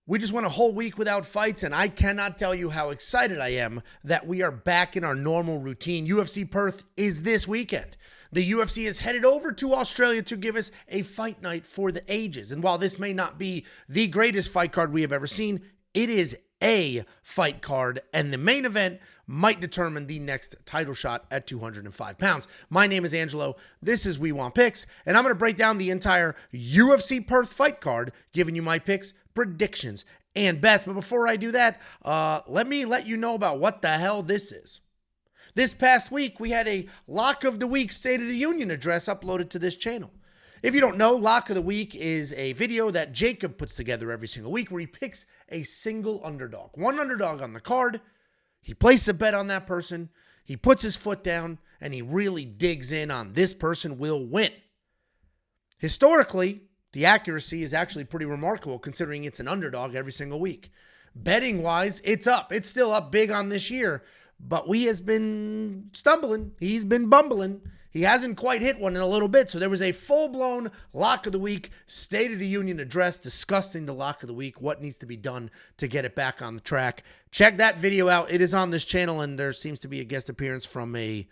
We just went a whole week without fights, and I cannot tell you how excited I am that we are back in our normal routine. UFC Perth is this weekend. The UFC is headed over to Australia to give us a fight night for the ages. And while this may not be the greatest fight card we have ever seen, it is a fight card, and the main event might determine the next title shot at 205 pounds. My name is Angelo. This is We Want Picks, and I'm going to break down the entire UFC Perth fight card, giving you my picks, predictions, and bets. But before I do that, let me let you know about what the hell this is. This past week, we had a Lock of the Week State of the Union address uploaded to this channel. If you don't know, Lock of the Week is a video that Jacob puts together every single week where he picks a single underdog. One underdog on the card. He places a bet on that person. He puts his foot down, and he really digs in on this person will win. Historically, the accuracy is actually pretty remarkable considering it's an underdog every single week. Betting-wise, it's up. It's still up big on this year, but he has been stumbling. He's been bumbling. He hasn't quite hit one in a little bit. So there was a full-blown Lock of the Week State of the Union address discussing the Lock of the Week, what needs to be done to get it back on the track. Check that video out. It is on this channel, and there seems to be a guest appearance from a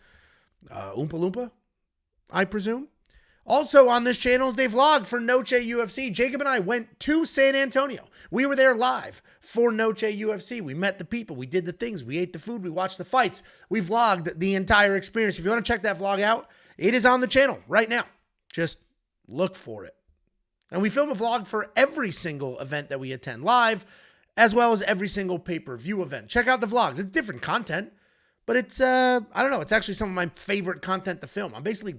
Oompa Loompa, I presume. Also on this channel is they vlogged for Noche UFC. Jacob and I went to San Antonio. We were there live for Noche UFC. We met the people. We did the things. We ate the food. We watched the fights. We vlogged the entire experience. If you want to check that vlog out, it is on the channel right now. Just look for it. And we film a vlog for every single event that we attend live, as well as every single pay-per-view event. Check out the vlogs. It's different content, but it's, I don't know, it's actually some of my favorite content to film. I'm basically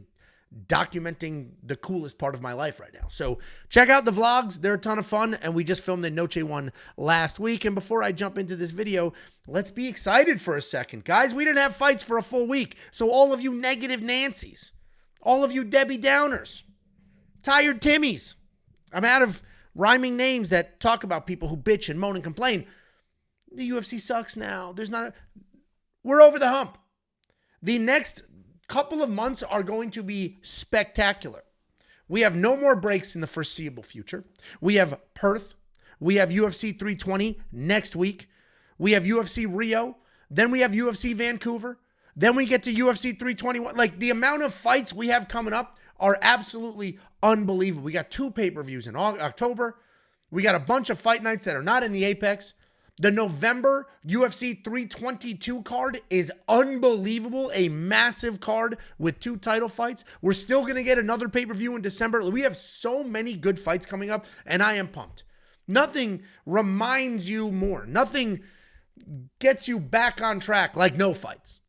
documenting the coolest part of my life right now. So check out the vlogs. They're a ton of fun, and we just filmed the Noche one last week. And before I jump into this video, let's be excited for a second. Guys, we didn't have fights for a full week. So all of you negative Nancys, all of you Debbie Downers, tired Timmies, I'm out of rhyming names that talk about people who bitch and moan and complain. The UFC sucks now. We're over the hump. The next couple of months are going to be spectacular. We have no more breaks in the foreseeable future. We have Perth. We have UFC 320 next week. We have UFC Rio. Then we have UFC Vancouver. Then we get to UFC 321. Like, the amount of fights we have coming up are absolutely unbelievable. We got 2 pay-per-views in October. We got a bunch of fight nights that are not in the Apex. The November UFC 322 card is unbelievable. A massive card with 2 title fights. We're still going to get another pay-per-view in December. We have so many good fights coming up, and I am pumped. Nothing reminds you more. Nothing gets you back on track like no fights.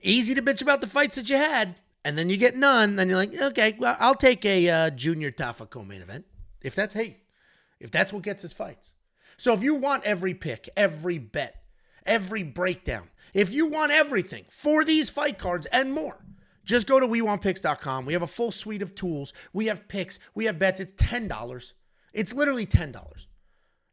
Easy to bitch about the fights that you had, and then you get none. Then you're like, okay, well, I'll take a Junior Tafa co-main event. If that's what gets us fights. So if you want every pick, every bet, every breakdown, if you want everything for these fight cards and more, just go to WeWantPicks.com. We have a full suite of tools. We have picks. We have bets. It's $10. It's literally $10.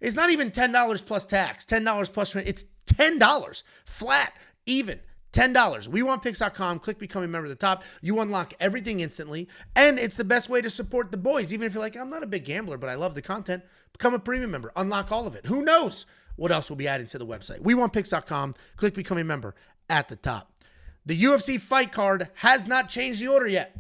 It's not even $10 plus tax, $10 plus rent. It's $10 flat, even. $10. WeWantPicks.com. Click Become a Member at the top. You unlock everything instantly. And it's the best way to support the boys. Even if you're like, I'm not a big gambler, but I love the content. Become a premium member. Unlock all of it. Who knows what else will be added to the website. WeWantPicks.com. Click Become a Member at the top. The UFC fight card has not changed the order yet.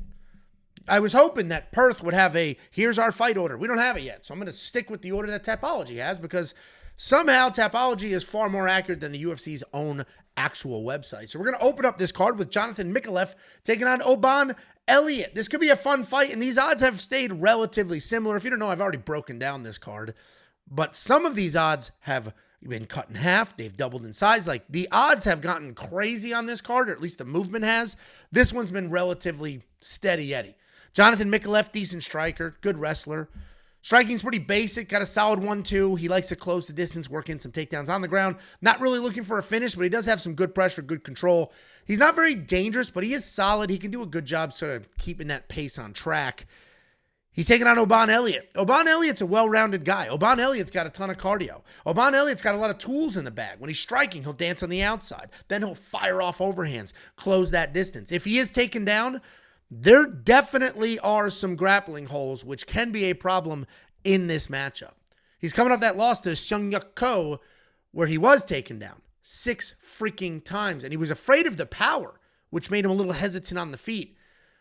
I was hoping that Perth would have a, here's our fight order. We don't have it yet. So I'm going to stick with the order that Tapology has, because somehow Tapology is far more accurate than the UFC's own actual website. So we're going to open up this card with Jonathan Micallef taking on Oban Elliott. This could be a fun fight, and these odds have stayed relatively similar. If you don't know, I've already broken down this card, but some of these odds have been cut in half. They've doubled in size. Like, the odds have gotten crazy on this card, or at least the movement has. This one's been relatively steady Eddie. Jonathan Micallef, decent striker, good wrestler. Striking's pretty basic, got a solid 1-2. He likes to close the distance, work in some takedowns on the ground. Not really looking for a finish, but he does have some good pressure, good control. He's not very dangerous, but he is solid. He can do a good job sort of keeping that pace on track. He's taking on Oban Elliott. Oban Elliott's a well-rounded guy. Oban Elliott's got a ton of cardio. Oban Elliott's got a lot of tools in the bag. When he's striking, he'll dance on the outside. Then he'll fire off overhands, close that distance. If he is taken down, there definitely are some grappling holes, which can be a problem in this matchup. He's coming off that loss to Seung Yuk Ko, where he was taken down 6 freaking times, and he was afraid of the power, which made him a little hesitant on the feet.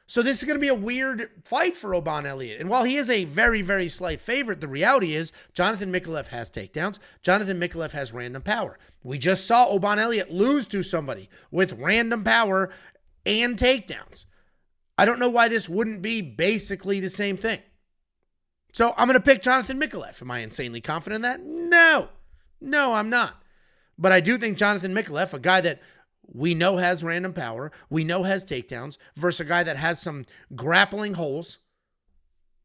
So this is going to be a weird fight for Oban Elliott. And while he is a very, very slight favorite, the reality is Jonathan Micallef has takedowns. Jonathan Micallef has random power. We just saw Oban Elliott lose to somebody with random power and takedowns. I don't know why this wouldn't be basically the same thing. So I'm going to pick Jonathan Micallef. Am I insanely confident in that? No, I'm not. But I do think Jonathan Micallef, a guy that we know has random power, we know has takedowns, versus a guy that has some grappling holes.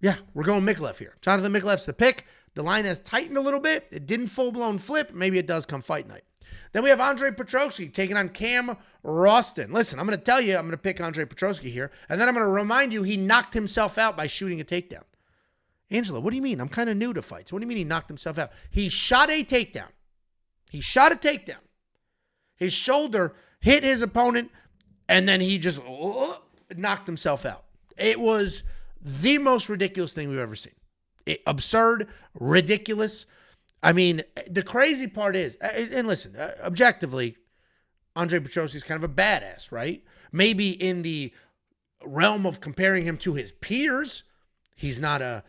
Yeah, we're going Micallef here. Jonathan Micallef's the pick. The line has tightened a little bit. It didn't full-blown flip. Maybe it does come fight night. Then we have Andre Petroski taking on Cam Rowston. Listen, I'm going to tell you, I'm going to pick Andre Petroski here, and then I'm going to remind you he knocked himself out by shooting a takedown. Angelo, what do you mean? I'm kind of new to fights. What do you mean he knocked himself out? He shot a takedown. His shoulder hit his opponent, and then he just knocked himself out. It was the most ridiculous thing we've ever seen. Absurd, ridiculous. I mean, the crazy part is, and listen, objectively, Andre Petroski is kind of a badass, right? Maybe in the realm of comparing him to his peers, he's not a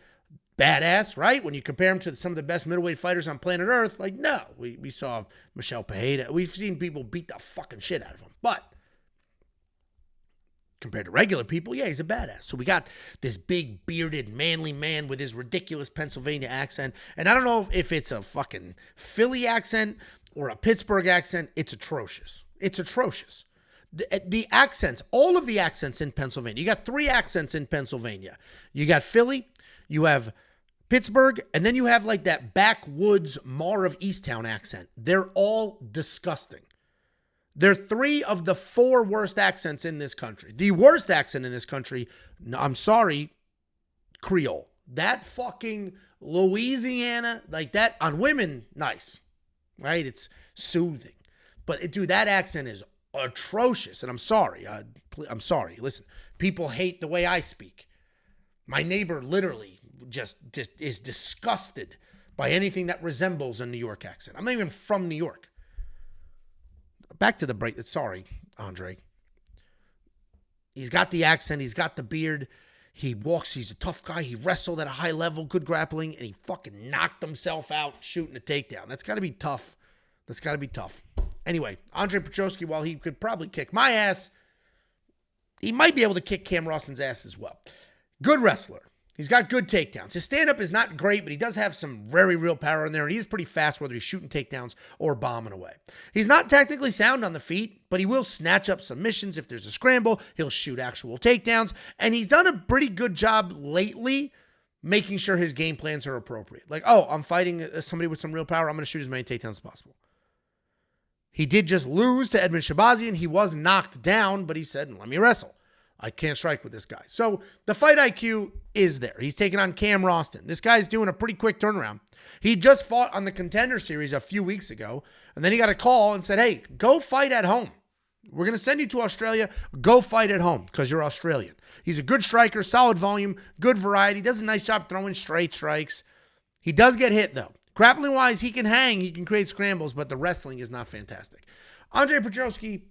badass, right? When you compare him to some of the best middleweight fighters on planet Earth, like, no. We saw Michelle Pajeda. We've seen people beat the fucking shit out of him. But compared to regular people, yeah, he's a badass. So we got this big, bearded, manly man with his ridiculous Pennsylvania accent. And I don't know if it's a fucking Philly accent or a Pittsburgh accent. It's atrocious. It's atrocious. The accents, all of the accents in Pennsylvania. You got 3 accents in Pennsylvania. You got Philly, you have Pittsburgh, and then you have like that backwoods Mar of Easttown accent. They're all disgusting. They're 3 of the 4 worst accents in this country. The worst accent in this country, I'm sorry, Creole. That fucking Louisiana, like that on women, nice, right? It's soothing. But dude, that accent is atrocious, and I'm sorry. I'm sorry. Listen, people hate the way I speak. My neighbor literally just is disgusted by anything that resembles a New York accent. I'm not even from New York. Back to the break. Sorry, Andre. He's got the accent. He's got the beard. He walks. He's a tough guy. He wrestled at a high level, good grappling, and he fucking knocked himself out shooting a takedown. That's got to be tough. That's got to be tough. Anyway, Andre Petroski, while he could probably kick my ass, he might be able to kick Cam Rowston's ass as well. Good wrestler. He's got good takedowns. His stand-up is not great, but he does have some very real power in there, and he's pretty fast whether he's shooting takedowns or bombing away. He's not technically sound on the feet, but he will snatch up submissions if there's a scramble. He'll shoot actual takedowns, and he's done a pretty good job lately making sure his game plans are appropriate. Like, oh, I'm fighting somebody with some real power. I'm going to shoot as many takedowns as possible. He did just lose to Edmund Shabazian. He was knocked down, but he said, let me wrestle. I can't strike with this guy. So the fight IQ is there. He's taking on Cam Rowston. This guy's doing a pretty quick turnaround. He just fought on the Contender Series a few weeks ago, and then he got a call and said, hey, go fight at home. We're going to send you to Australia. Go fight at home because you're Australian. He's a good striker, solid volume, good variety. Does a nice job throwing straight strikes. He does get hit, though. Grappling-wise, he can hang. He can create scrambles, but the wrestling is not fantastic. Andre Petroski,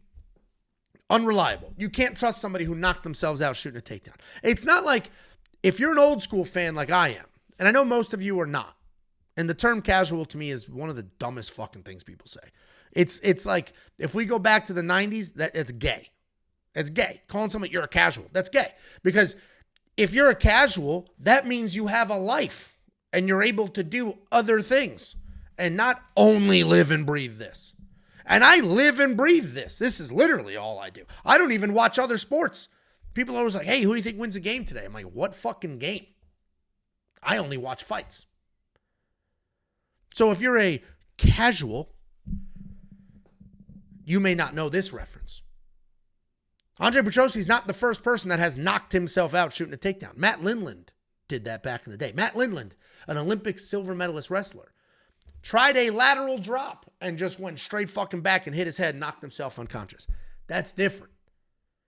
unreliable. You can't trust somebody who knocked themselves out shooting a takedown. It's not like if you're an old school fan like I am, and I know most of you are not, and the term casual to me is one of the dumbest fucking things people say. It's like if we go back to the 90s, it's gay. It's gay. Calling someone you're a casual, that's gay. Because if you're a casual, that means you have a life and you're able to do other things and not only live and breathe this. And I live and breathe this. This is literally all I do. I don't even watch other sports. People are always like, hey, who do you think wins the game today? I'm like, what fucking game? I only watch fights. So if you're a casual, you may not know this reference. Andre Petroski's not the first person that has knocked himself out shooting a takedown. Matt Lindland did that back in the day. Matt Lindland, an Olympic silver medalist wrestler, tried a lateral drop and just went straight fucking back and hit his head and knocked himself unconscious. That's different.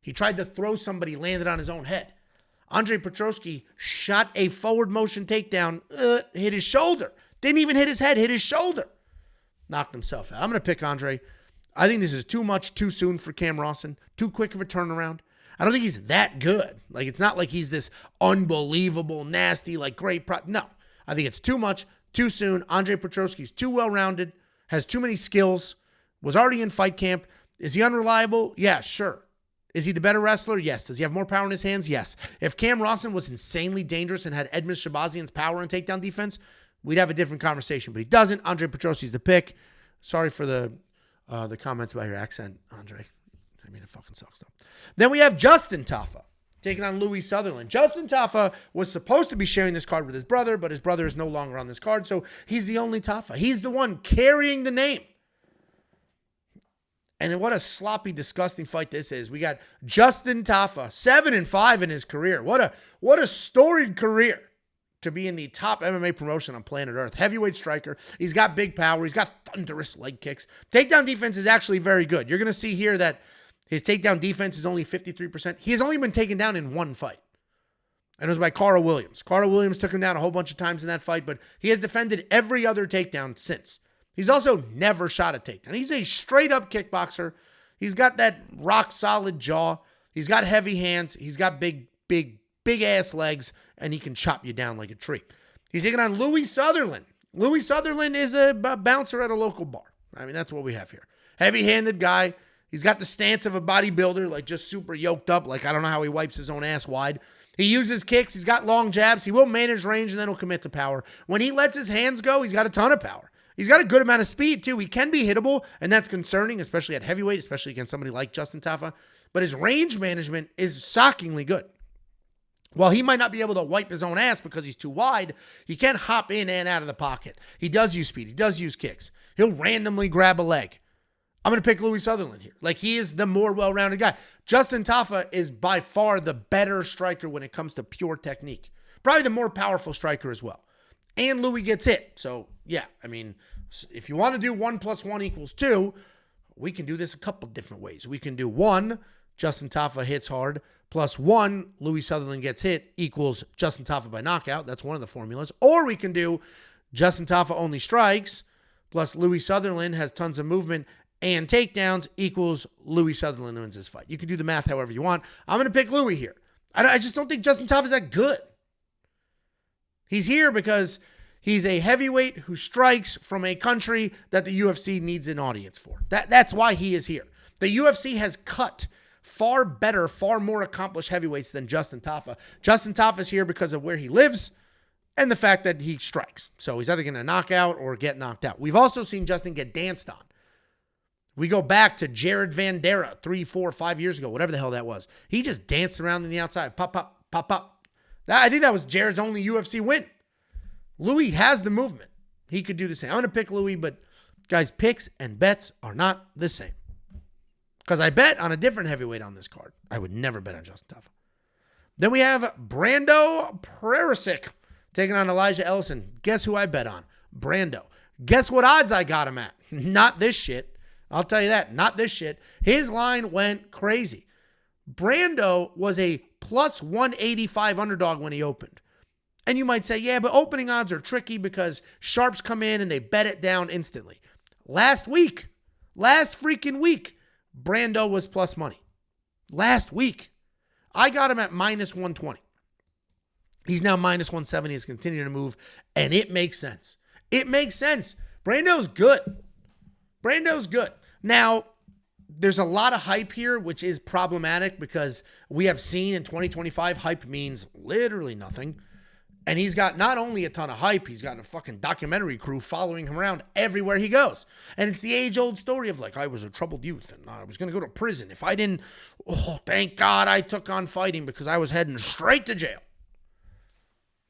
He tried to throw somebody, landed on his own head. Andre Petroski shot a forward motion takedown, hit his shoulder. Didn't even hit his head, hit his shoulder. Knocked himself out. I'm going to pick Andre. I think this is too much too soon for Cam Rowston. Too quick of a turnaround. I don't think he's that good. Like, it's not like he's this unbelievable, nasty, like great no. I think it's too much too soon. Andre Petroski's too well-rounded, has too many skills, was already in fight camp. Is he unreliable? Yeah, sure. Is he the better wrestler? Yes. Does he have more power in his hands? Yes. If Cam Rowston was insanely dangerous and had Edmund Shabazian's power and takedown defense, we'd have a different conversation. But he doesn't. Andre Petroski's the pick. Sorry for the comments about your accent, Andre. I mean, it fucking sucks, though. Then we have Justin Tafa taking on Louie Sutherland. Justin Tafa was supposed to be sharing this card with his brother, but his brother is no longer on this card, so he's the only Tafa. He's the one carrying the name. And what a sloppy, disgusting fight this is. We got Justin Tafa, 7-5 in his career. What a storied career to be in the top MMA promotion on planet Earth. Heavyweight striker. He's got big power. He's got thunderous leg kicks. Takedown defense is actually very good. You're going to see here that his takedown defense is only 53%. He has only been taken down in one fight. And it was by Carl Williams. Carl Williams took him down a whole bunch of times in that fight, but he has defended every other takedown since. He's also never shot a takedown. He's a straight-up kickboxer. He's got that rock-solid jaw. He's got heavy hands. He's got big-ass legs, and he can chop you down like a tree. He's taking on Louie Sutherland. Louie Sutherland is a bouncer at a local bar. I mean, that's what we have here. Heavy-handed guy. He's got the stance of a bodybuilder, like just super yoked up. Like, I don't know how he wipes his own ass wide. He uses kicks. He's got long jabs. He will manage range, and then he'll commit to power. When he lets his hands go, he's got a ton of power. He's got a good amount of speed, too. He can be hittable, and that's concerning, especially at heavyweight, especially against somebody like Justin Tafa. But his range management is shockingly good. While he might not be able to wipe his own ass because he's too wide, he can hop in and out of the pocket. He does use speed. He does use kicks. He'll randomly grab a leg. I'm going to pick Louie Sutherland here. Like, he is the more well-rounded guy. Justin Tafa is by far the better striker when it comes to pure technique. Probably the more powerful striker as well. And Louie gets hit. So, yeah, I mean, if you want to do 1 + 1 = 2, we can do this a couple different ways. We can do 1, Justin Tafa hits hard, +1, Louie Sutherland gets hit equals Justin Tafa by knockout. That's one of the formulas. Or we can do Justin Tafa only strikes, plus Louie Sutherland has tons of movement and takedowns equals Louie Sutherland wins this fight. You can do the math however you want. I'm going to pick Louie here. I just don't think Justin Tafa is that good. He's here because he's a heavyweight who strikes from a country that the UFC needs an audience for. That's why he is here. The UFC has cut far better, far more accomplished heavyweights than Justin Tafa. Justin Tafa is here because of where he lives and the fact that he strikes. So he's either going to knock out or get knocked out. We've also seen Justin get danced on. We go back to Jared Vandera 3, 4, 5 years ago, whatever the hell that was. He just danced around in the outside. Pop, pop, pop, pop. I think that was Jared's only UFC win. Louie has the movement. He could do the same. I'm going to pick Louie, but guys, picks and bets are not the same. Because I bet on a different heavyweight on this card. I would never bet on Justin Tafa. Then we have Brando Pericic taking on Elijah Ellison. Guess who I bet on? Brando. Guess what odds I got him at? Not this shit. I'll tell you that. Not this shit. His line went crazy. Brando was a +185 underdog when he opened. And you might say, yeah, but opening odds are tricky because sharps come in and they bet it down instantly. Last freaking week, Brando was plus money. Last week. I got him at -120. He's now -170. He's continuing to move, and it makes sense. It makes sense. Brando's good. Brando's good. Now, there's a lot of hype here, which is problematic because we have seen in 2025, hype means literally nothing. And he's got not only a ton of hype, he's got a fucking documentary crew following him around everywhere he goes. And it's the age-old story of like, I was a troubled youth and I was going to go to prison. If I didn't, thank God I took on fighting because I was heading straight to jail.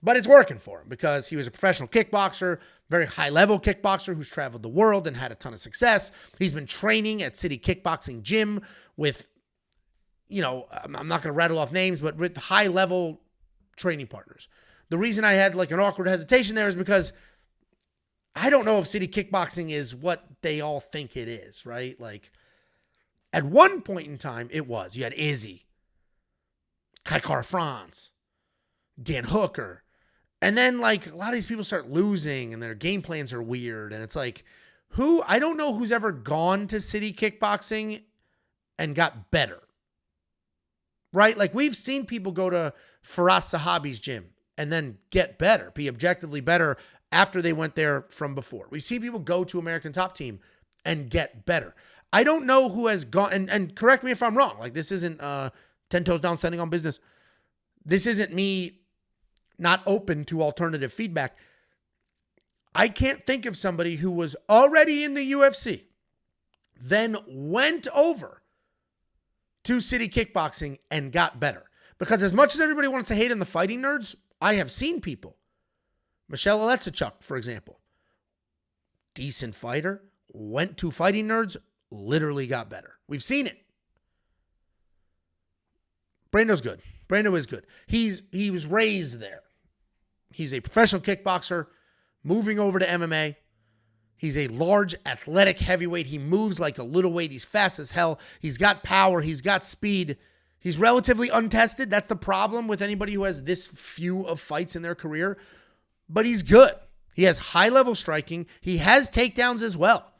But it's working for him because he was a professional kickboxer, very high-level kickboxer who's traveled the world and had a ton of success. He's been training at City Kickboxing Gym with, I'm not going to rattle off names, but with high-level training partners. The reason I had like an awkward hesitation there is because I don't know if City Kickboxing is what they all think it is, right? Like, at one point in time, it was. You had Izzy, Kaikar France, Dan Hooker, And then, like, a lot of these people start losing and their game plans are weird. And it's like, I don't know who's ever gone to City Kickboxing and got better. Right? Like, we've seen people go to Firas Sahabi's gym and then get better, be objectively better after they went there from before. We've seen people go to American Top Team and get better. I don't know who has gone, and correct me if I'm wrong. Like, this isn't 10 toes down, standing on business. This isn't me not open to alternative feedback. I can't think of somebody who was already in the UFC, then went over to City Kickboxing and got better. Because as much as everybody wants to hate on the fighting nerds, I have seen people. Michelle Ellison, for example, decent fighter, went to fighting nerds, literally got better. We've seen it. Brando's good. Brando is good. He was raised there. He's a professional kickboxer, moving over to MMA. He's a large, athletic heavyweight. He moves like a little weight. He's fast as hell. He's got power. He's got speed. He's relatively untested. That's the problem with anybody who has this few of fights in their career. But he's good. He has high-level striking. He has takedowns as well.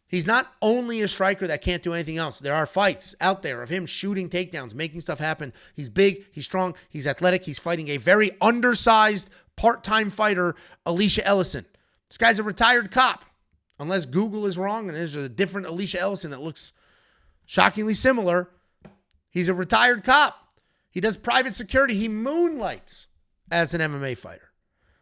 He's not only a striker that can't do anything else. There are fights out there of him shooting takedowns, making stuff happen. He's big, he's strong, he's athletic. He's fighting a very undersized part-time fighter, Elisha Ellison. This guy's a retired cop, unless Google is wrong and there's a different Elisha Ellison that looks shockingly similar. He's a retired cop. He does private security. He moonlights as an MMA fighter.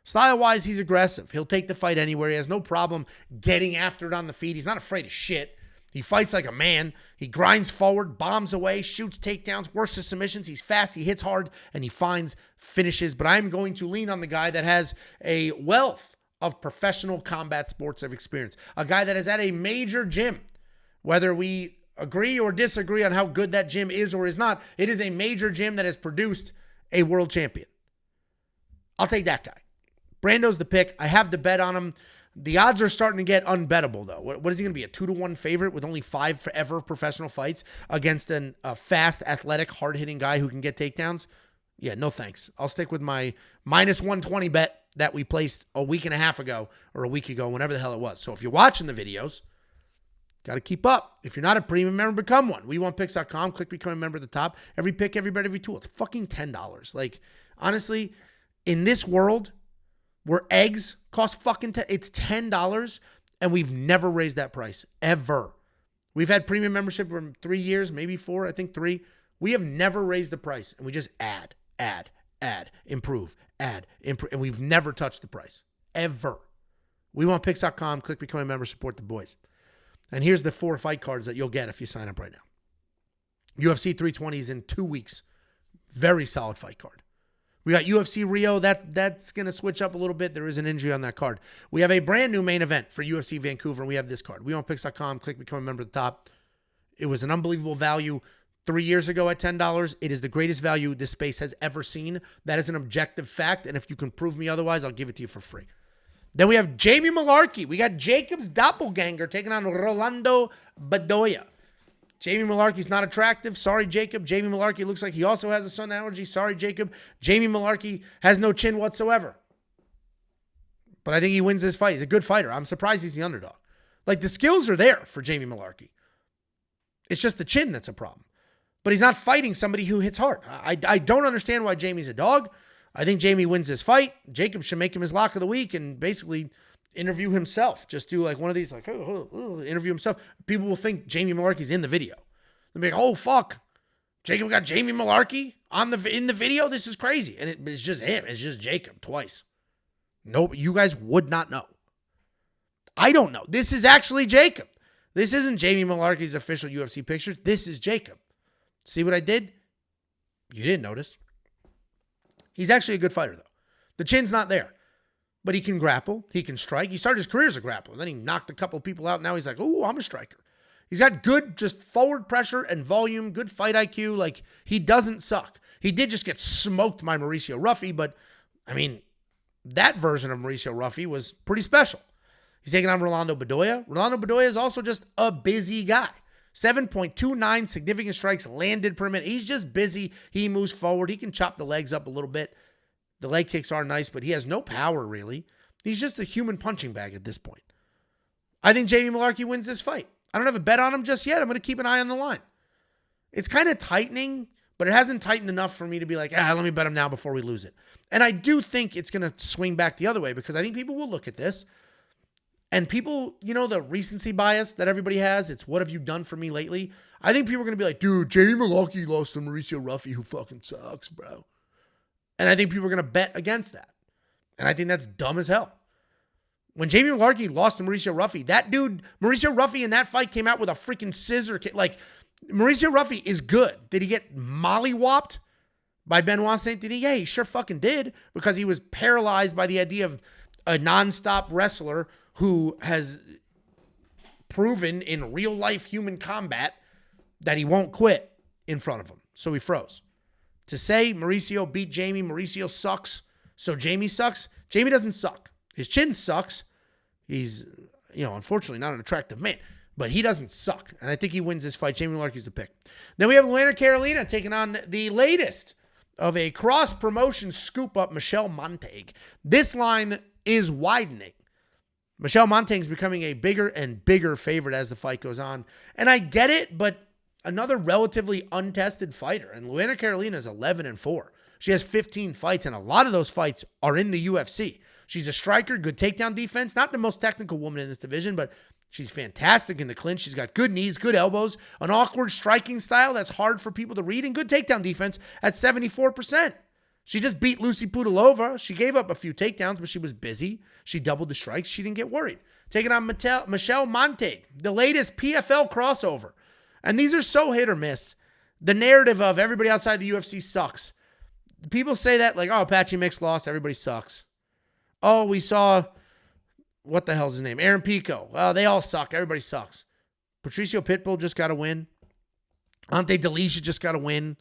Style-wise, he's aggressive. He'll take the fight anywhere. He has no problem getting after it on the feet. He's not afraid of shit. He fights like a man. He grinds forward, bombs away, shoots takedowns, works his submissions. He's fast, he hits hard, and he finds finishes. But I'm going to lean on the guy that has a wealth of professional combat sports of experience. A guy that is at a major gym. Whether we agree or disagree on how good that gym is or is not, it is a major gym that has produced a world champion. I'll take that guy. Brando's the pick. I have the bet on him. The odds are starting to get unbettable, though. What is he going to be, a 2-1 favorite with only 5 forever professional fights against a fast, athletic, hard-hitting guy who can get takedowns? Yeah, no thanks. I'll stick with my minus 120 bet that we placed a week and a half ago or a week ago, whenever the hell it was. So if you're watching the videos, got to keep up. If you're not a premium member, become one. WeWantPicks.com. Click Become a Member at the top. Every pick, every bet, every tool. It's fucking $10. Like, honestly, in this world where eggs cost fucking it's $10, and we've never raised that price, ever. We've had premium membership for 3 years, maybe 4, I think 3. We have never raised the price, and we just add, improve, and we've never touched the price, ever. WeWantPicks.com, click Become a Member, support the boys. And here's the 4 fight cards that you'll get if you sign up right now. UFC 320 is in 2 weeks. Very solid fight card. We got UFC Rio. That's going to switch up a little bit. There is an injury on that card. We have a brand new main event for UFC Vancouver, and we have this card. WeWantPicks.com. Click Become a Member at the top. It was an unbelievable value 3 years ago at $10. It is the greatest value this space has ever seen. That is an objective fact, and if you can prove me otherwise, I'll give it to you for free. Then we have Jamie Mullarkey. We got Jacob's doppelganger taking on Rolando Bedoya. Jamie Mullarkey's not attractive. Sorry, Jacob. Jamie Mullarkey looks like he also has a sun allergy. Sorry, Jacob. Jamie Mullarkey has no chin whatsoever. But I think he wins this fight. He's a good fighter. I'm surprised he's the underdog. Like, the skills are there for Jamie Mullarkey. It's just the chin that's a problem. But he's not fighting somebody who hits hard. I don't understand why Jamie's a dog. I think Jamie wins this fight. Jacob should make him his lock of the week and basically interview himself. Just do like one of these, like, interview himself. People will think Jamie Mullarkey's in the video. They'll be like, oh, fuck. Jacob got Jamie Mullarkey in the video? This is crazy. And it's just him. It's just Jacob twice. Nope, you guys would not know. I don't know. This is actually Jacob. This isn't Jamie Mullarkey's official UFC pictures. This is Jacob. See what I did? You didn't notice. He's actually a good fighter, though. The chin's not there. But he can grapple. He can strike. He started his career as a grappler. Then he knocked a couple of people out. Now he's like, oh, I'm a striker. He's got good just forward pressure and volume, good fight IQ. Like, he doesn't suck. He did just get smoked by Mauricio Ruffy, but, I mean, that version of Mauricio Ruffy was pretty special. He's taking on Rolando Bedoya. Rolando Bedoya is also just a busy guy. 7.29 significant strikes landed per minute. He's just busy. He moves forward. He can chop the legs up a little bit. The leg kicks are nice, but he has no power, really. He's just a human punching bag at this point. I think Jamie Mullarkey wins this fight. I don't have a bet on him just yet. I'm going to keep an eye on the line. It's kind of tightening, but it hasn't tightened enough for me to be like, let me bet him now before we lose it. And I do think it's going to swing back the other way because I think people will look at this and people, the recency bias that everybody has, it's what have you done for me lately? I think people are going to be like, dude, Jamie Mullarkey lost to Mauricio Ruffy, who fucking sucks, bro. And I think people are going to bet against that. And I think that's dumb as hell. When Jamie Mullarkey lost to Mauricio Ruffy, that dude, Mauricio Ruffy in that fight came out with a freaking scissor kick. Like, Mauricio Ruffy is good. Did he get mollywopped by Benoit Saint Denis? Yeah, he sure fucking did because he was paralyzed by the idea of a nonstop wrestler who has proven in real life human combat that he won't quit in front of him. So he froze. To say Mauricio beat Jamie, Mauricio sucks, so Jamie sucks. Jamie doesn't suck. His chin sucks. He's, unfortunately not an attractive man, but he doesn't suck. And I think he wins this fight. Jamie Mullarkey's the pick. Then we have Luana Carolina taking on the latest of a cross-promotion scoop-up, Michelle Montague. This line is widening. Michelle Montague is becoming a bigger and bigger favorite as the fight goes on. And I get it, but another relatively untested fighter. And Luana Carolina is 11-4. She has 15 fights, and a lot of those fights are in the UFC. She's a striker, good takedown defense. Not the most technical woman in this division, but she's fantastic in the clinch. She's got good knees, good elbows, an awkward striking style that's hard for people to read, and good takedown defense at 74%. She just beat Lucy Pudilova. She gave up a few takedowns, but she was busy. She doubled the strikes. She didn't get worried. Taking on Michelle Montague, the latest PFL crossover. And these are so hit or miss. The narrative of everybody outside the UFC sucks. People say that like, oh, Apache Mix lost, everybody sucks. Oh, we saw, what the hell's his name? Aaron Pico. Well, they all suck. Everybody sucks. Patricio Pitbull just got to win. Ante Delisha just got to win.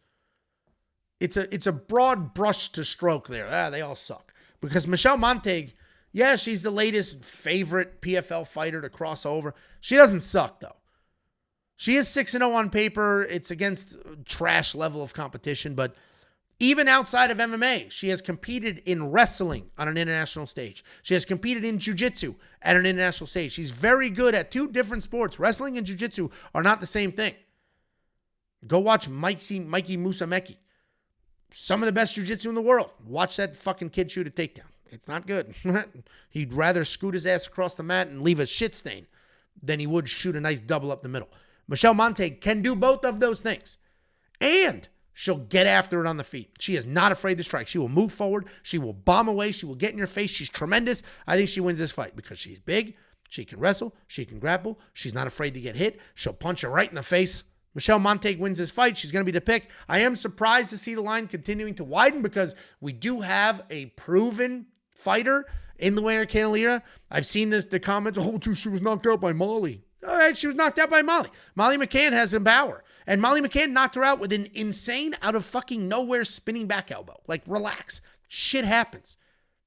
It's a broad brush to stroke there. They all suck. Because Michelle Montague, yeah, she's the latest favorite PFL fighter to cross over. She doesn't suck, though. She is 6-0 on paper. It's against trash level of competition, but even outside of MMA, she has competed in wrestling on an international stage. She has competed in jiu-jitsu at an international stage. She's very good at two different sports. Wrestling and jiu-jitsu are not the same thing. Go watch Mikey Musumeci. Some of the best jiu-jitsu in the world. Watch that fucking kid shoot a takedown. It's not good. He'd rather scoot his ass across the mat and leave a shit stain than he would shoot a nice double up the middle. Michelle Montague can do both of those things. And she'll get after it on the feet. She is not afraid to strike. She will move forward. She will bomb away. She will get in your face. She's tremendous. I think she wins this fight because she's big. She can wrestle. She can grapple. She's not afraid to get hit. She'll punch her right in the face. Michelle Montague wins this fight. She's going to be the pick. I am surprised to see the line continuing to widen because we do have a proven fighter in Luana Carolina. I've seen the comments, she was knocked out by Molly. All right, she was knocked out by Molly. Molly McCann has some power. And Molly McCann knocked her out with an insane, out of fucking nowhere spinning back elbow. Like, relax. Shit happens.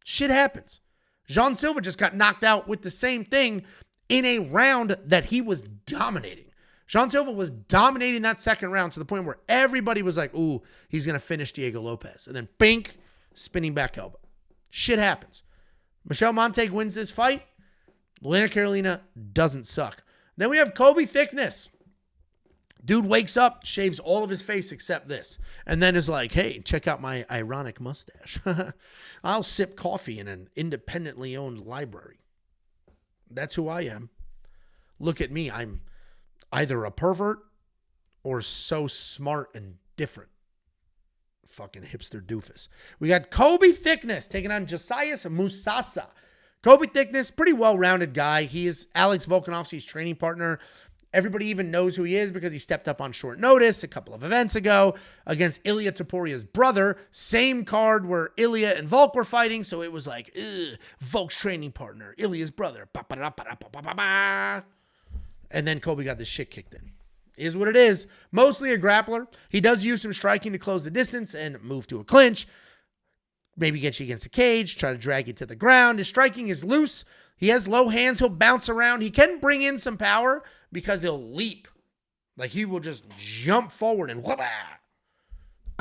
Shit happens. Jean Silva just got knocked out with the same thing in a round that he was dominating. Jean Silva was dominating that second round to the point where everybody was like, ooh, he's going to finish Diego Lopes. And then, bink, spinning back elbow. Shit happens. Michelle Montague wins this fight. Luana Carolina doesn't suck. Then we have Colby Thicknesse. Dude wakes up, shaves all of his face except this, and then is like, hey, check out my ironic mustache. I'll sip coffee in an independently owned library. That's who I am. Look at me. I'm either a pervert or so smart and different. Fucking hipster doofus. We got Colby Thicknesse taking on Josias Musasa. Colby Thicknesse, pretty well-rounded guy. He is Alex Volkanovski's training partner. Everybody even knows who he is because he stepped up on short notice a couple of events ago against Ilya Toporia's brother. Same card where Ilya and Volk were fighting, so it was like, Volk's training partner, Ilya's brother. And then Colby got this shit kicked in. Is what it is. Mostly a grappler. He does use some striking to close the distance and move to a clinch. Maybe get you against the cage, try to drag you to the ground. His striking is loose. He has low hands. He'll bounce around. He can bring in some power because he'll leap. Like he will just jump forward and whoop.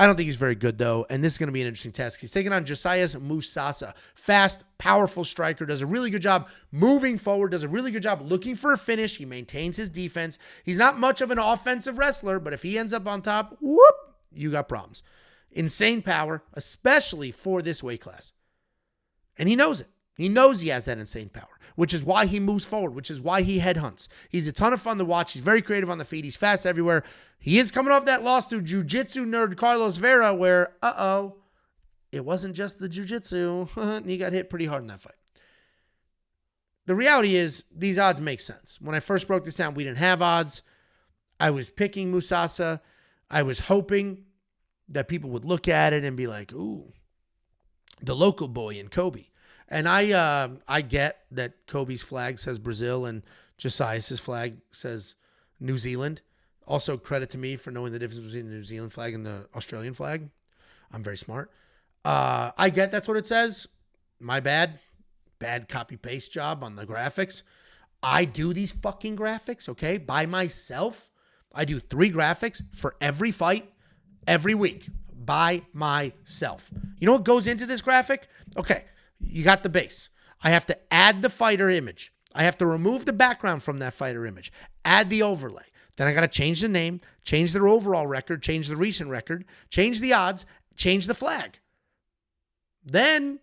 I don't think he's very good, though, and this is going to be an interesting test. He's taking on Josias Musasa. Fast, powerful striker, does a really good job moving forward, does a really good job looking for a finish. He maintains his defense. He's not much of an offensive wrestler, but if he ends up on top, whoop, you got problems. Insane power, especially for this weight class. And he knows it. He knows he has that insane power, which is why he moves forward, which is why he headhunts. He's a ton of fun to watch. He's very creative on the feet. He's fast everywhere. He is coming off that loss to jiu-jitsu nerd Carlos Vera where, it wasn't just the jiu-jitsu. He got hit pretty hard in that fight. The reality is these odds make sense. When I first broke this down, we didn't have odds. I was picking Musasa. I was hoping that people would look at it and be like, ooh, the local boy in Colby. And I get that Colby's flag says Brazil and Josias' flag says New Zealand. Also, credit to me for knowing the difference between the New Zealand flag and the Australian flag. I'm very smart. I get that's what it says. My bad. Bad copy-paste job on the graphics. I do these fucking graphics, okay, by myself. I do 3 graphics for every fight, every week, by myself. You know what goes into this graphic? Okay, you got the base. I have to add the fighter image. I have to remove the background from that fighter image. Add the overlay. Then I got to change the name, change their overall record, change the recent record, change the odds, change the flag. Then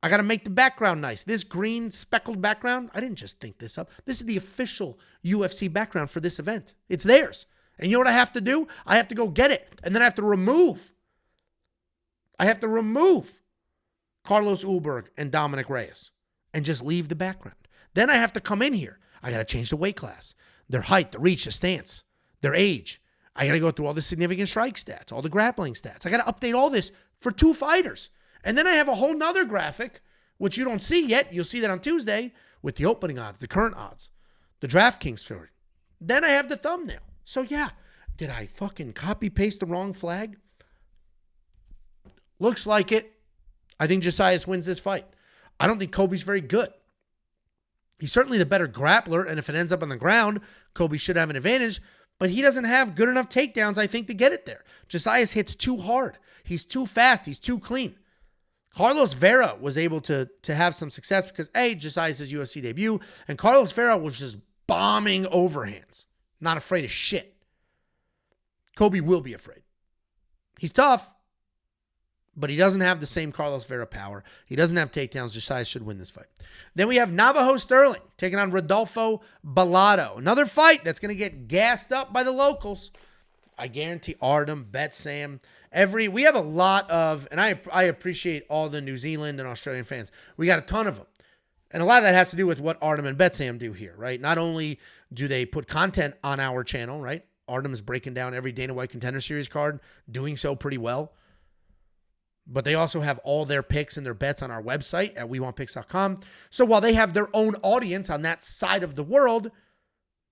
I got to make the background nice. This green speckled background, I didn't just think this up. This is the official UFC background for this event. It's theirs. And you know what I have to do? I have to go get it. And then I have to remove Carlos Ulberg and Dominick Reyes and just leave the background. Then I have to come in here. I got to change the weight class, their height, the reach, the stance, their age. I got to go through all the significant strike stats, all the grappling stats. I got to update all this for 2 fighters. And then I have a whole nother graphic, which you don't see yet. You'll see that on Tuesday with the opening odds, the current odds, the DraftKings story. Then I have the thumbnail. So yeah, did I fucking copy paste the wrong flag? Looks like it. I think Josias wins this fight. I don't think Colby's very good. He's certainly the better grappler, and if it ends up on the ground, Colby should have an advantage, but he doesn't have good enough takedowns, I think, to get it there. Josias hits too hard. He's too fast. He's too clean. Carlos Vera was able to have some success because, A, Josias' UFC debut, and Carlos Vera was just bombing overhands. Not afraid of shit. Colby will be afraid. He's tough, but he doesn't have the same Carlos Vera power. He doesn't have takedowns. Josias should win this fight. Then we have Navajo Stirling taking on Rodolfo Balado. Another fight that's going to get gassed up by the locals. I guarantee Artem, Bet Sam, we have a lot of, and I appreciate all the New Zealand and Australian fans. We got a ton of them. And a lot of that has to do with what Artem and Betsam do here, right? Not only do they put content on our channel, right? Artem is breaking down every Dana White Contender Series card, doing so pretty well. But they also have all their picks and their bets on our website at WeWantPicks.com. So while they have their own audience on that side of the world,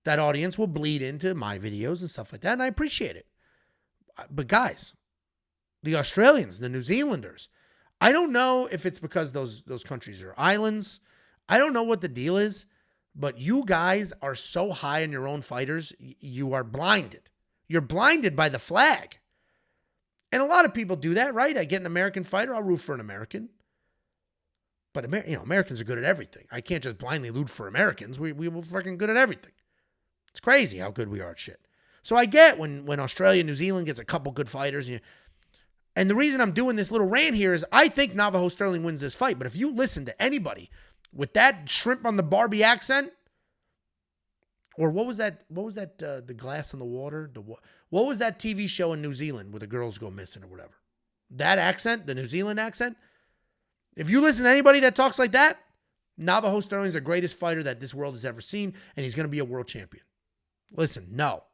that audience will bleed into my videos and stuff like that, and I appreciate it. But guys, the Australians, the New Zealanders, I don't know if it's because those countries are islands. I don't know what the deal is, but you guys are so high on your own fighters, you are blinded. You're blinded by the flag. And a lot of people do that, right? I get an American fighter, I'll root for an American. But Americans are good at everything. I can't just blindly root for Americans. We were fucking good at everything. It's crazy how good we are at shit. So I get when Australia, New Zealand gets a couple good fighters. And the reason I'm doing this little rant here is I think Navajo Stirling wins this fight. But if you listen to anybody with that shrimp on the Barbie accent, or what was that? The glass in the water. What was that TV show in New Zealand where the girls go missing or whatever? That accent, the New Zealand accent. If you listen to anybody that talks like that, Navajo Stirling's the greatest fighter that this world has ever seen, and he's going to be a world champion. Listen, no.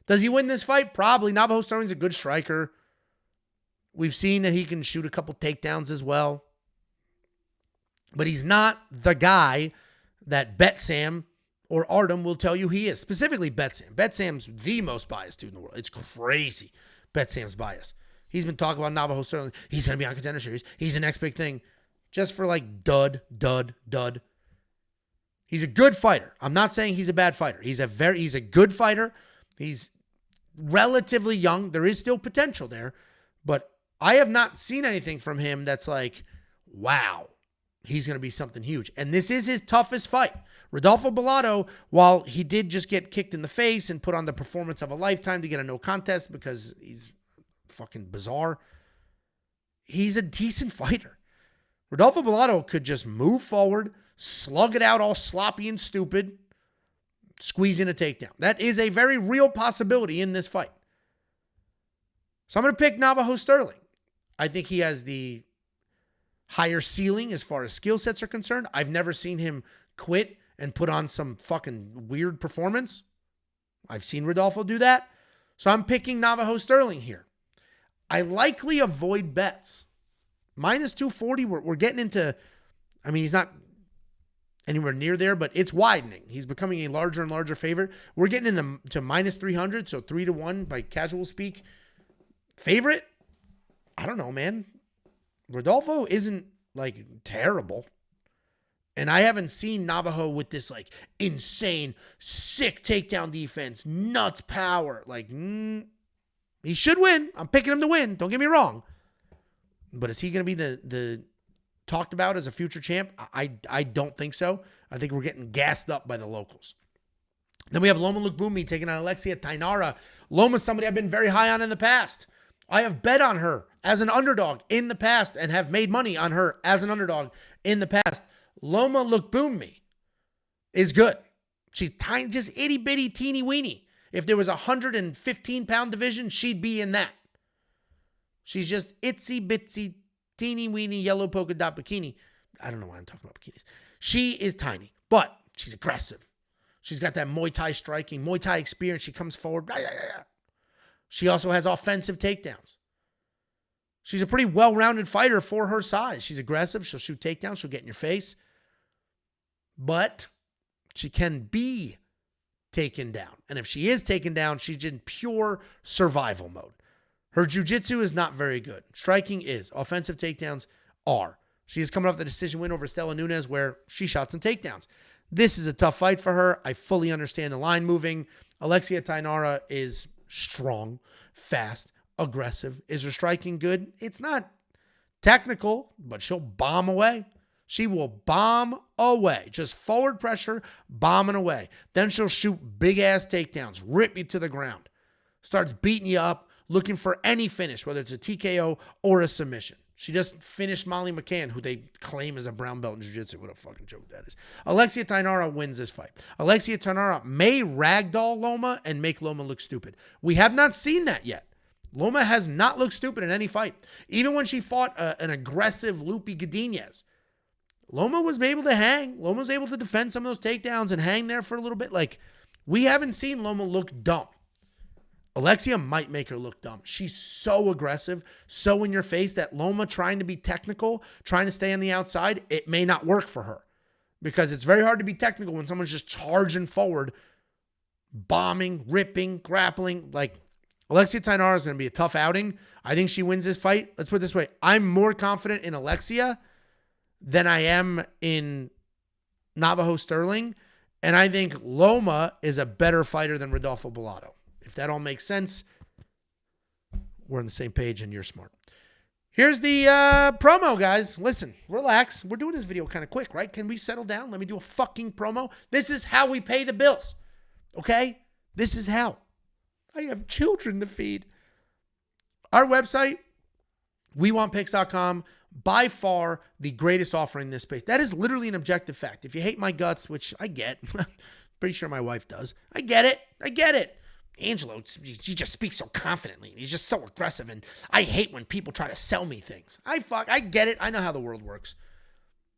Does he win this fight? Probably. Navajo Stirling's a good striker. We've seen that he can shoot a couple takedowns as well. But he's not the guy that Betsam or Artem will tell you he is. Specifically Betsam. Betsam's the most biased dude in the world. It's crazy, Betsam's bias. He's been talking about Navajo Stirling. He's going to be on Contender Series. He's the next big thing. Just for like dud. He's a good fighter. I'm not saying he's a bad fighter. He's a good fighter. He's relatively young. There is still potential there, but I have not seen anything from him that's like, wow, he's going to be something huge. And this is his toughest fight. Rodolfo Bellato, while he did just get kicked in the face and put on the performance of a lifetime to get a no contest because he's fucking bizarre, he's a decent fighter. Rodolfo Bellato could just move forward, slug it out all sloppy and stupid, squeeze in a takedown. That is a very real possibility in this fight. So I'm going to pick Navajo Stirling. I think he has the higher ceiling as far as skill sets are concerned. I've never seen him quit and put on some fucking weird performance. I've seen Rodolfo do that. So I'm picking Navajo Stirling here. I likely avoid bets. Minus 240, we're getting into, I mean, he's not anywhere near there, but it's widening. He's becoming a larger and larger favorite. We're getting into minus 300, so 3-1 by casual speak. Favorite? I don't know, man. Rodolfo isn't, like, terrible. And I haven't seen Navajo with this, like, insane, sick takedown defense, nuts power. Like, he should win. I'm picking him to win. Don't get me wrong. But is he going to be the talked about as a future champ? I don't think so. I think we're getting gassed up by the locals. Then we have Loma Lookboonmee taking on Alexia Tainara. Loma's somebody I've been very high on in the past. I have bet on her as an underdog in the past and have made money on her as an underdog in the past. Loma Lookboonmee is good. She's tiny, just itty bitty teeny weeny. If there was a 115-pound division, she'd be in that. She's just itsy bitsy teeny weeny yellow polka dot bikini. I don't know why I'm talking about bikinis. She is tiny, but she's aggressive. She's got that Muay Thai striking, Muay Thai experience. She comes forward. She also has offensive takedowns. She's a pretty well-rounded fighter for her size. She's aggressive. She'll shoot takedowns. She'll get in your face. But she can be taken down. And if she is taken down, she's in pure survival mode. Her jiu-jitsu is not very good. Striking is. Offensive takedowns are. She is coming off the decision win over Stella Nunes where she shot some takedowns. This is a tough fight for her. I fully understand the line moving. Alexia Tainara is strong, fast, aggressive. Is her striking good? It's not technical, but she'll bomb away. She will bomb away. Just forward pressure, bombing away. Then she'll shoot big-ass takedowns, rip you to the ground. Starts beating you up, looking for any finish, whether it's a TKO or a submission. She just finished Molly McCann, who they claim is a brown belt in jiu-jitsu. What a fucking joke that is. Alexia Tainara wins this fight. Alexia Tainara may ragdoll Loma and make Loma look stupid. We have not seen that yet. Loma has not looked stupid in any fight. Even when she fought an aggressive Lupe Godinez, Loma was able to hang. Loma was able to defend some of those takedowns and hang there for a little bit. Like, we haven't seen Loma look dumb. Alexia might make her look dumb. She's so aggressive, so in your face that Loma trying to be technical, trying to stay on the outside, it may not work for her because it's very hard to be technical when someone's just charging forward, bombing, ripping, grappling. Like, Alexia Tainara is going to be a tough outing. I think she wins this fight. Let's put it this way. I'm more confident in Alexia than I am in Navajo Stirling. And I think Loma is a better fighter than Rodolfo Bellato. If that all makes sense, we're on the same page and you're smart. Here's the promo, guys. Listen, relax. We're doing this video kind of quick, right? Can we settle down? Let me do a fucking promo. This is how we pay the bills, okay? This is how. I have children to feed. Our website, WeWantPicks.com, by far the greatest offer in this space. That is literally an objective fact. If you hate my guts, which I get, pretty sure my wife does. I get it. Angelo, he just speaks so confidently. He's just so aggressive, and I hate when people try to sell me things. I get it. I know how the world works.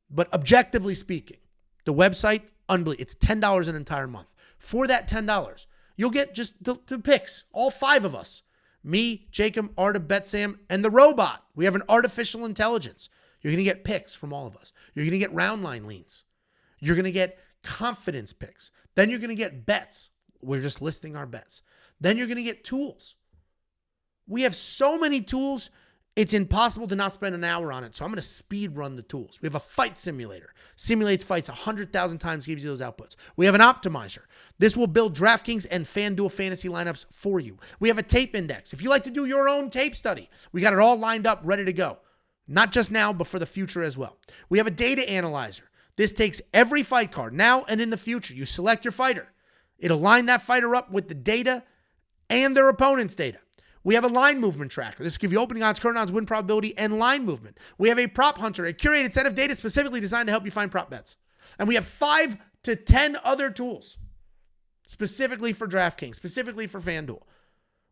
But objectively speaking, the website, unbelievable. It's $10 an entire month. For that $10, you'll get just the picks, all 5 of us. Me, Jacob, Arta, Betsam, and the robot. We have an artificial intelligence. You're going to get picks from all of us. You're going to get round line leans. You're going to get confidence picks. Then you're going to get bets. We're just listing our bets. Then you're going to get tools. We have so many tools. It's impossible to not spend an hour on it, so I'm going to speed run the tools. We have a fight simulator. Simulates fights 100,000 times, gives you those outputs. We have an optimizer. This will build DraftKings and FanDuel fantasy lineups for you. We have a tape index. If you like to do your own tape study, we got it all lined up, ready to go. Not just now, but for the future as well. We have a data analyzer. This takes every fight card, now and in the future. You select your fighter. It'll line that fighter up with the data and their opponent's data. We have a line movement tracker. This will give you opening odds, current odds, win probability, and line movement. We have a prop hunter, a curated set of data specifically designed to help you find prop bets. And we have 5 to 10 other tools specifically for DraftKings, specifically for FanDuel.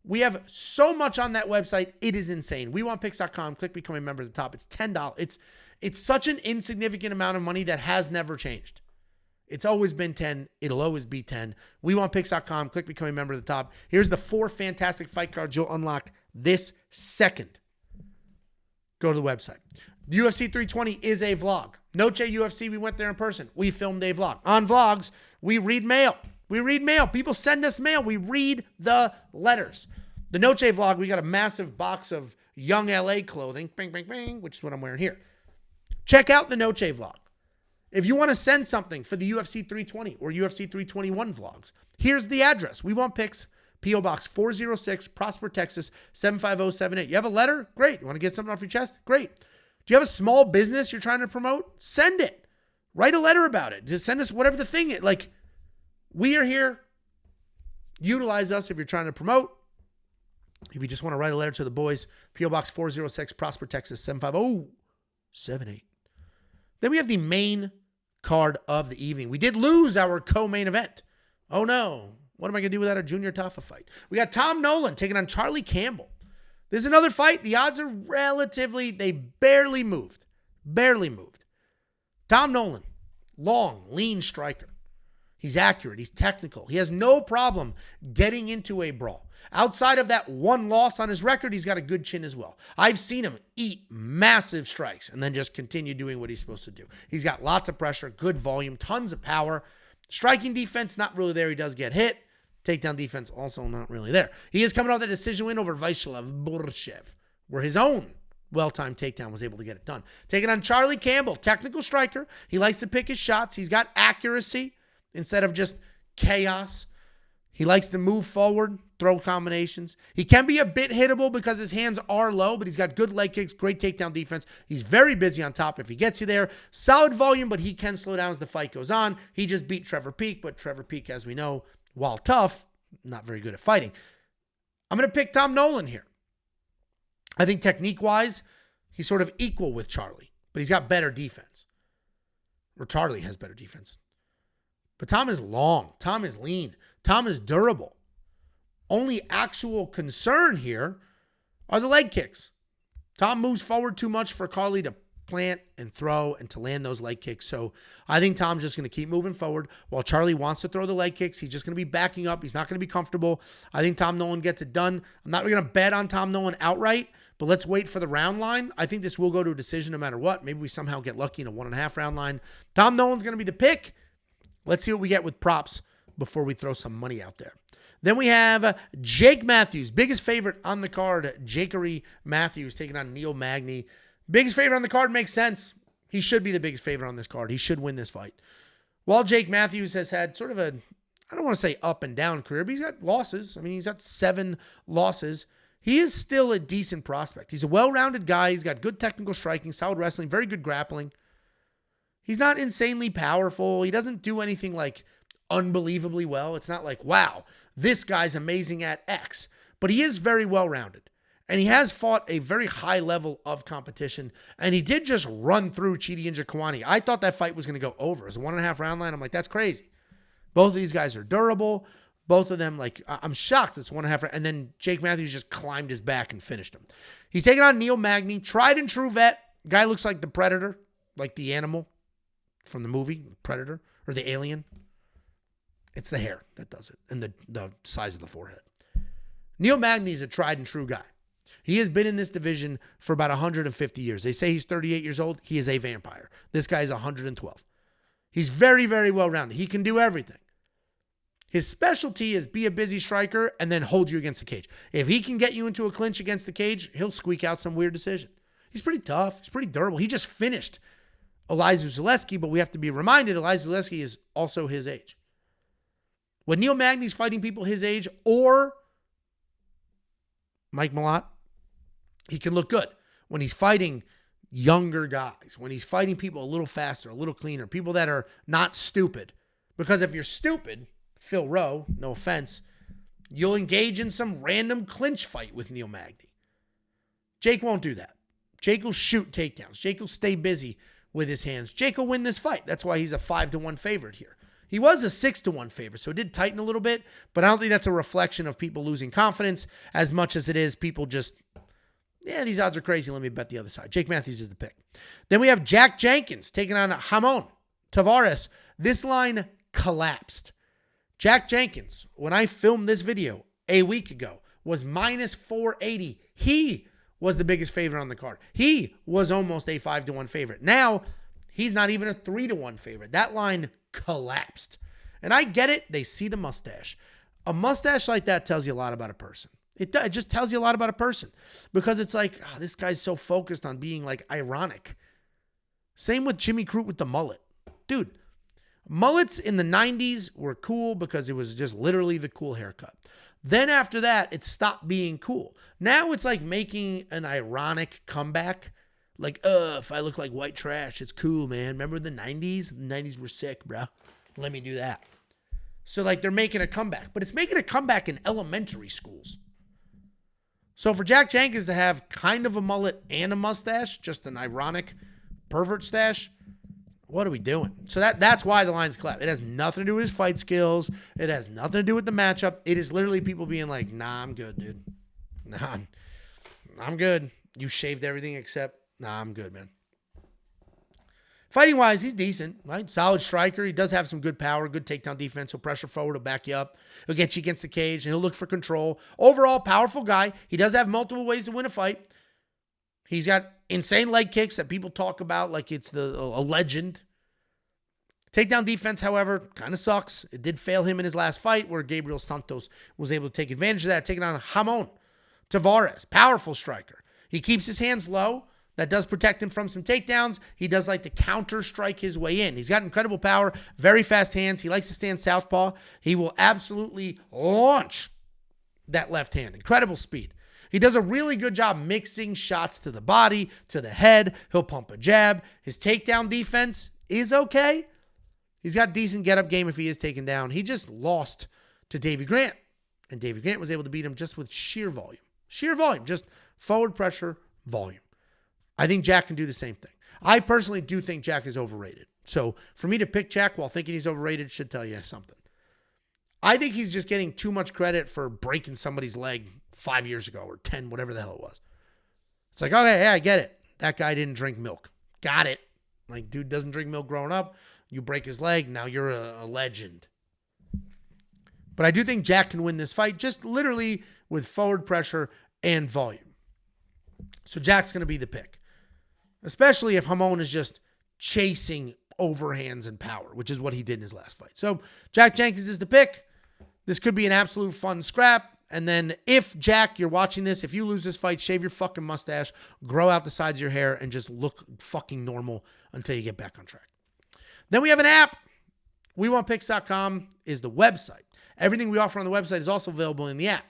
We have so much on that website. It is insane. WeWantPicks.com. Click become a member at the top. It's $10. It's such an insignificant amount of money that has never changed. It's always been 10. It'll always be 10. WeWantPicks.com. Click become a member at the top. Here's the 4 fantastic fight cards you'll unlock this second. Go to the website. UFC 320 is a vlog. Noche UFC, we went there in person. We filmed a vlog. On vlogs, we read mail. We read mail. People send us mail. We read the letters. The Noche vlog, we got a massive box of Young LA clothing, bing, bing, bing, which is what I'm wearing here. Check out the Noche vlog. If you want to send something for the UFC 320 or UFC 321 vlogs, here's the address. We Want Picks, P.O. Box 406, Prosper, Texas, 75078. You have a letter? Great. You want to get something off your chest? Great. Do you have a small business you're trying to promote? Send it. Write a letter about it. Just send us whatever the thing is. Like, we are here. Utilize us if you're trying to promote. If you just want to write a letter to the boys, P.O. Box 406, Prosper, Texas, 75078. Then we have the main card of the evening. We did lose our co-main event. Oh no. What am I going to do without a Junior Tafa fight? We got Tom Nolan taking on Charlie Campbell. There's another fight. The odds are relatively, they barely moved. Barely moved. Tom Nolan, long, lean striker. He's accurate. He's technical. He has no problem getting into a brawl. Outside of that one loss on his record, he's got a good chin as well. I've seen him eat massive strikes and then just continue doing what he's supposed to do. He's got lots of pressure, good volume, tons of power. Striking defense, not really there. He does get hit. Takedown defense, also not really there. He is coming off the decision win over Vyacheslav Borshev, where his own well-timed takedown was able to get it done. Taking on Charlie Campbell, technical striker. He likes to pick his shots. He's got accuracy instead of just chaos. He likes to move forward, throw combinations. He can be a bit hittable because his hands are low, but he's got good leg kicks, great takedown defense. He's very busy on top if he gets you there. Solid volume, but he can slow down as the fight goes on. He just beat Trevor Peek, but Trevor Peek, as we know, while tough, not very good at fighting. I'm going to pick Tom Nolan here. I think technique-wise, he's sort of equal with Charlie, but he's got better defense. Or Charlie has better defense. But Tom is long. Tom is lean. Tom is durable. Only actual concern here are the leg kicks. Tom moves forward too much for Carly to plant and throw and to land those leg kicks. So I think Tom's just going to keep moving forward. While Charlie wants to throw the leg kicks, he's just going to be backing up. He's not going to be comfortable. I think Tom Nolan gets it done. I'm not going to bet on Tom Nolan outright, but let's wait for the round line. I think this will go to a decision no matter what. Maybe we somehow get lucky in a 1.5 round line. Tom Nolan's going to be the pick. Let's see what we get with props before we throw some money out there. Then we have Jake Matthews, biggest favorite on the card. Jakery Matthews taking on Neil Magny. Biggest favorite on the card makes sense. He should be the biggest favorite on this card. He should win this fight. While Jake Matthews has had sort of a, I don't want to say up and down career, but he's got losses. I mean, he's got 7 losses. He is still a decent prospect. He's a well-rounded guy. He's got good technical striking, solid wrestling, very good grappling. He's not insanely powerful. He doesn't do anything like unbelievably well. It's not like, wow, this guy's amazing at X. But he is very well-rounded. And he has fought a very high level of competition. And he did just run through Chidi Njokuani. I thought that fight was going to go over. As a 1.5 round line, I'm like, that's crazy. Both of these guys are durable. Both of them, like, I'm shocked it's 1.5 round. And then Jake Matthews just climbed his back and finished him. He's taking on Neil Magny. Tried and true vet. Guy looks like the Predator, like the animal from the movie, Predator, or the Alien. It's the hair that does it, and the size of the forehead. Neil Magny is a tried and true guy. He has been in this division for about 150 years. They say he's 38 years old. He is a vampire. This guy is 112. He's very, very well-rounded. He can do everything. His specialty is be a busy striker and then hold you against the cage. If he can get you into a clinch against the cage, he'll squeak out some weird decision. He's pretty tough. He's pretty durable. He just finished Elisha Zaleski, but we have to be reminded Elisha Zaleski is also his age. When Neil Magny's fighting people his age or Mike Malott, he can look good. When he's fighting younger guys, when he's fighting people a little faster, a little cleaner, people that are not stupid. Because if you're stupid, Phil Rowe, no offense, you'll engage in some random clinch fight with Neil Magny. Jake won't do that. Jake will shoot takedowns. Jake will stay busy with his hands. Jake will win this fight. That's why he's a 5-1 favorite here. He was a 6-1 favorite, so it did tighten a little bit, but I don't think that's a reflection of people losing confidence as much as it is people just, these odds are crazy. Let me bet the other side. Jake Matthews is the pick. Then we have Jack Jenkins taking on Ramon Tavares. This line collapsed. Jack Jenkins, when I filmed this video a week ago, was minus 480. He was the biggest favorite on the card. He was almost a 5-1 favorite. Now, he's not even a 3-1 favorite. That line collapsed. And I get it. They see the mustache. A mustache like that tells you a lot about a person. It just tells you a lot about a person. Because it's like, this guy's so focused on being like ironic. Same with Jimmy Crute with the mullet. Dude, mullets in the 90s were cool because it was just literally the cool haircut. Then after that, it stopped being cool. Now it's like making an ironic comeback. Like, if I look like white trash, it's cool, man. Remember the 90s? The 90s were sick, bro. Let me do that. So, like, they're making a comeback. But it's making a comeback in elementary schools. So for Jack Jenkins to have kind of a mullet and a mustache, just an ironic pervert stash, what are we doing? So that's why the line's collapsed. It has nothing to do with his fight skills. It has nothing to do with the matchup. It is literally people being like, nah, I'm good, dude. Nah, I'm good. You shaved everything except, nah, I'm good, man. Fighting-wise, he's decent, right? Solid striker. He does have some good power, good takedown defense. He'll pressure forward. He'll back you up. He'll get you against the cage, and he'll look for control. Overall, powerful guy. He does have multiple ways to win a fight. He's got insane leg kicks that people talk about like it's a legend. Takedown defense, however, kind of sucks. It did fail him in his last fight where Gabriel Santos was able to take advantage of that, taking on Ramon Tavares. Powerful striker. He keeps his hands low. That does protect him from some takedowns. He does like to counter strike his way in. He's got incredible power, very fast hands. He likes to stand southpaw. He will absolutely launch that left hand. Incredible speed. He does a really good job mixing shots to the body, to the head. He'll pump a jab. His takedown defense is okay. He's got decent get-up game if he is taken down. He just lost to Davey Grant. And Davey Grant was able to beat him just with sheer volume. Sheer volume. Just forward pressure, volume. I think Jack can do the same thing. I personally do think Jack is overrated. So for me to pick Jack while thinking he's overrated should tell you something. I think he's just getting too much credit for breaking somebody's leg 5 years ago or 10, whatever the hell it was. It's like, okay, yeah, I get it. That guy didn't drink milk. Got it. Like, dude doesn't drink milk growing up. You break his leg. Now you're a legend. But I do think Jack can win this fight just literally with forward pressure and volume. So Jack's going to be the pick. Especially if Ramon is just chasing overhands and power, which is what he did in his last fight. So Jack Jenkins is the pick. This could be an absolute fun scrap. And then if, Jack, you're watching this, if you lose this fight, shave your fucking mustache, grow out the sides of your hair, and just look fucking normal until you get back on track. Then we have an app. WeWantPicks.com is the website. Everything we offer on the website is also available in the app.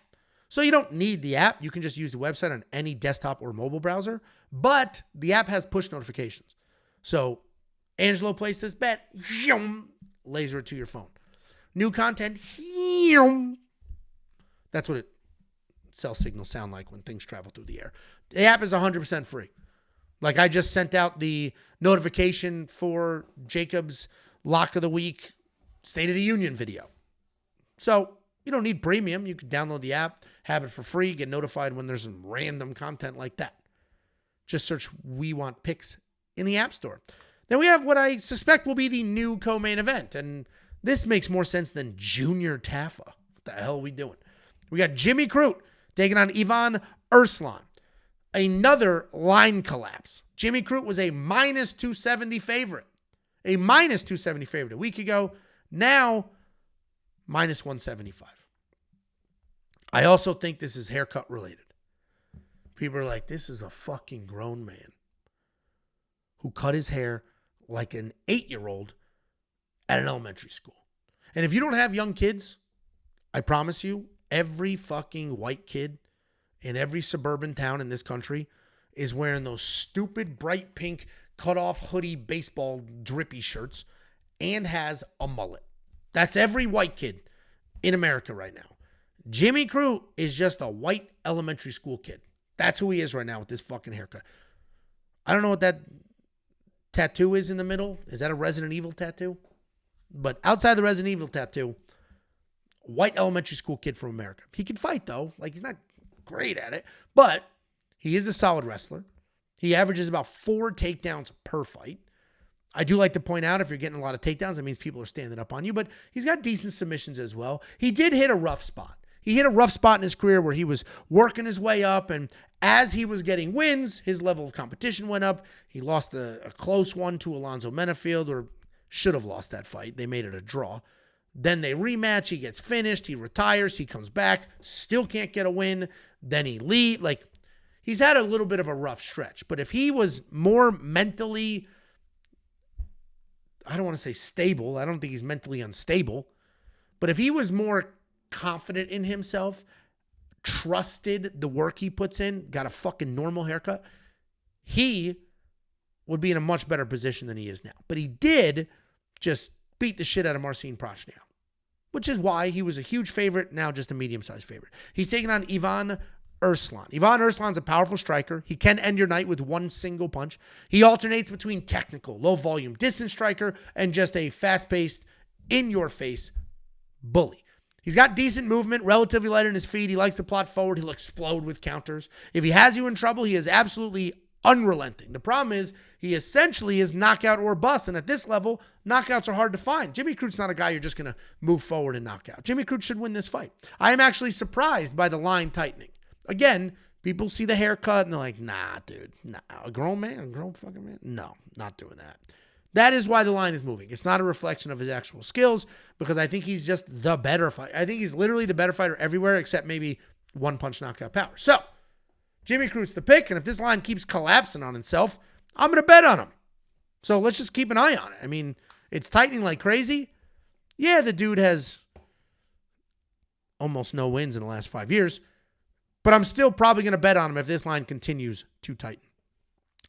So you don't need the app. You can just use the website on any desktop or mobile browser. But the app has push notifications. So Angelo placed this bet. Laser it to your phone. New content. That's what cell signals sound like when things travel through the air. The app is 100% free. Like I just sent out the notification for Jacob's Lock of the Week State of the Union video. So you don't need premium. You can download the app, have it for free, get notified when there's some random content like that. Just search We Want Picks in the App Store. Then we have what I suspect will be the new co-main event. And this makes more sense than Junior Tafa. What the hell are we doing? We got Jimmy Crute taking on Ivan Erslan. Another line collapse. Jimmy Crute was a minus 270 favorite. A minus 270 favorite a week ago. Now, minus 175. I also think this is haircut related. People are like, this is a fucking grown man who cut his hair like an 8-year-old at an elementary school. And if you don't have young kids, I promise you, every fucking white kid in every suburban town in this country is wearing those stupid bright pink cut-off hoodie baseball drippy shirts and has a mullet. That's every white kid in America right now. Jimmy Crute is just a white elementary school kid. That's who he is right now with this fucking haircut. I don't know what that tattoo is in the middle. Is that a Resident Evil tattoo? But outside the Resident Evil tattoo, white elementary school kid from America. He can fight, though. Like, he's not great at it, but he is a solid wrestler. He averages about 4 takedowns per fight. I do like to point out, if you're getting a lot of takedowns, that means people are standing up on you, but he's got decent submissions as well. He did hit a rough spot. He hit a rough spot in his career where he was working his way up, and as he was getting wins, his level of competition went up. He lost a close one to Alonzo Menafield, or should have lost that fight. They made it a draw. Then they rematch. He gets finished. He retires. He comes back. Still can't get a win. Then he leaves. Like, he's had a little bit of a rough stretch. But if he was more mentally, I don't want to say stable. I don't think he's mentally unstable. But if he was more confident in himself, trusted the work he puts in, got a fucking normal haircut, he would be in a much better position than he is now. But he did just beat the shit out of Marcin Prachnio, which is why he was a huge favorite, now just a medium-sized favorite. He's taking on Ivan Erslan. Ivan Erslan's a powerful striker. He can end your night with one single punch. He alternates between technical, low-volume, distance striker, and just a fast-paced, in-your-face bully. He's got decent movement, relatively light on his feet. He likes to plot forward. He'll explode with counters. If he has you in trouble, he is absolutely unrelenting. The problem is he essentially is knockout or bust, and at this level, knockouts are hard to find. Jimmy Crute's not a guy you're just going to move forward and knock out. Jimmy Crute should win this fight. I am actually surprised by the line tightening. Again, people see the haircut and they're like, nah, dude, nah, a grown man, a grown fucking man? No, not doing that. That is why the line is moving. It's not a reflection of his actual skills, because I think he's just the better fighter. I think he's literally the better fighter everywhere except maybe one-punch knockout power. So, Jimmy Crute's the pick, and if this line keeps collapsing on itself, I'm going to bet on him. So let's just keep an eye on it. I mean, it's tightening like crazy. Yeah, the dude has almost no wins in the last 5 years, but I'm still probably going to bet on him if this line continues to tighten.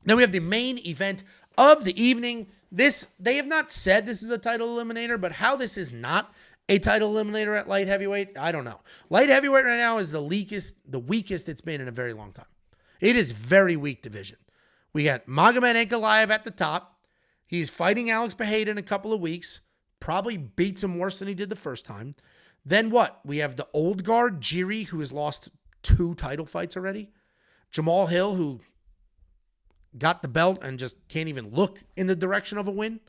Then we have the main event of the evening. They have not said this is a title eliminator, but how this is not a title eliminator at light heavyweight, I don't know. Light heavyweight right now is the weakest it's been in a very long time. It is very weak division. We got Magomed Ankalaev at the top. He's fighting Alex Pereira in a couple of weeks. Probably beats him worse than he did the first time. Then what? We have the old guard, Jiri, who has lost 2 title fights already. Jamal Hill, who got the belt and just can't even look in the direction of a win.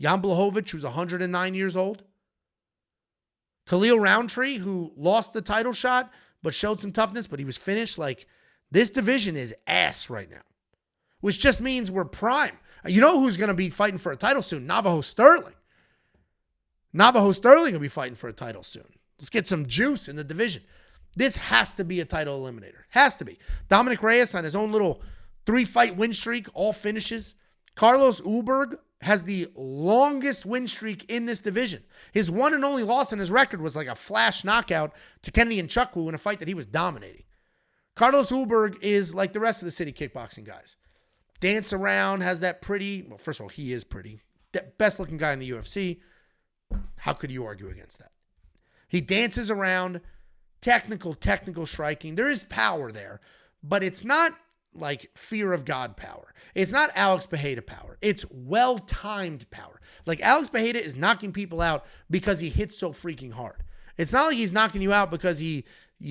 Jan Blachowicz, who's 109 years old. Khalil Roundtree, who lost the title shot, but showed some toughness, but he was finished. Like, this division is ass right now, which just means we're prime. You know who's going to be fighting for a title soon? Navajo Stirling. Navajo Stirling will be fighting for a title soon. Let's get some juice in the division. This has to be a title eliminator. Has to be. Dominick Reyes on his own little 3-fight win streak, all finishes. Carlos Ulberg has the longest win streak in this division. His one and only loss in his record was like a flash knockout to Kennedy Nchukwu in a fight that he was dominating. Carlos Ulberg is like the rest of the city kickboxing guys. Dance around, has that pretty, well, first of all, he is pretty. Best looking guy in the UFC. How could you argue against that? He dances around, technical striking. There is power there, but it's not like fear of God power. It's not Alex Pereira power. It's well-timed power. Like, Alex Pereira is knocking people out because he hits so freaking hard. It's not like he's knocking you out because you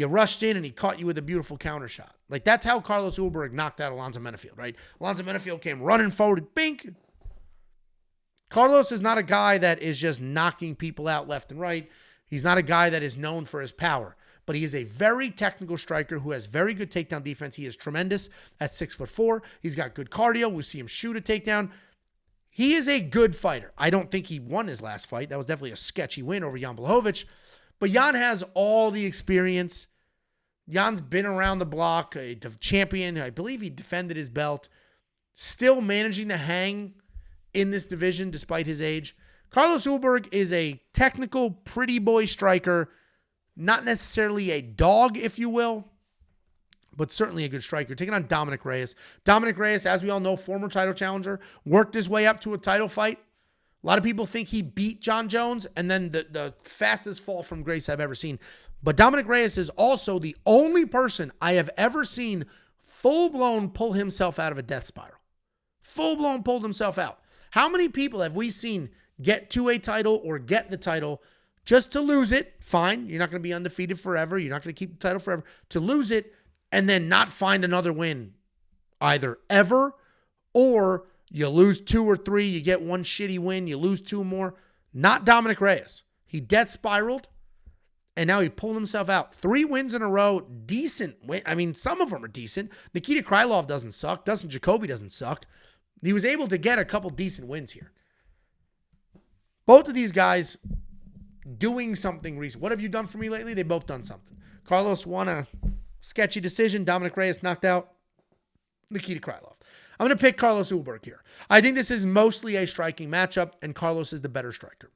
rushed in and he caught you with a beautiful counter shot. Like, that's how Carlos Ulberg knocked out Alonzo Menafield, right? Alonzo Menafield came running forward, bink. Carlos is not a guy that is just knocking people out left and right. He's not a guy that is known for his power. But he is a very technical striker who has very good takedown defense. He is tremendous at 6'4". He's got good cardio. We see him shoot a takedown. He is a good fighter. I don't think he won his last fight. That was definitely a sketchy win over Jan Blachowicz. But Jan has all the experience. Jan's been around the block, a champion. I believe he defended his belt. Still managing to hang in this division despite his age. Carlos Ulberg is a technical, pretty boy striker. Not necessarily a dog, if you will, but certainly a good striker. Taking on Dominick Reyes. Dominick Reyes, as we all know, former title challenger, worked his way up to a title fight. A lot of people think he beat John Jones, and then the fastest fall from grace I've ever seen. But Dominick Reyes is also the only person I have ever seen full-blown pull himself out of a death spiral. Full-blown pulled himself out. How many people have we seen get to a title or get the title just to lose it? Fine, you're not going to be undefeated forever. You're not going to keep the title forever. To lose it and then not find another win either ever, or you lose 2 or 3, you get one shitty win, you lose 2 more. Not Dominick Reyes. He death spiraled, and now he pulled himself out. 3 wins in a row, decent win. I mean, some of them are decent. Nikita Krylov doesn't suck. Dustin Jacoby doesn't suck. He was able to get a couple decent wins here. Both of these guys doing something recent. What have you done for me lately? They've both done something. Carlos won a sketchy decision. Dominick Reyes knocked out Nikita Krylov. I'm going to pick Carlos Ulberg here. I think this is mostly a striking matchup, and Carlos is the better striker.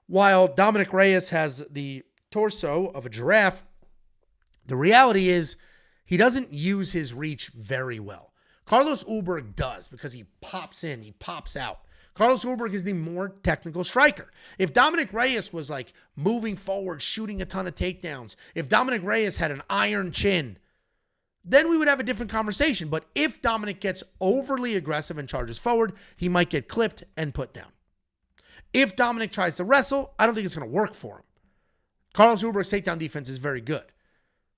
While Dominick Reyes has the torso of a giraffe, the reality is he doesn't use his reach very well. Carlos Ulberg does, because he pops in, he pops out. Carlos Ulberg is the more technical striker. If Dominick Reyes was like moving forward, shooting a ton of takedowns, if Dominick Reyes had an iron chin, then we would have a different conversation. But if Dominick gets overly aggressive and charges forward, he might get clipped and put down. If Dominick tries to wrestle, I don't think it's going to work for him. Carlos Ulberg's takedown defense is very good.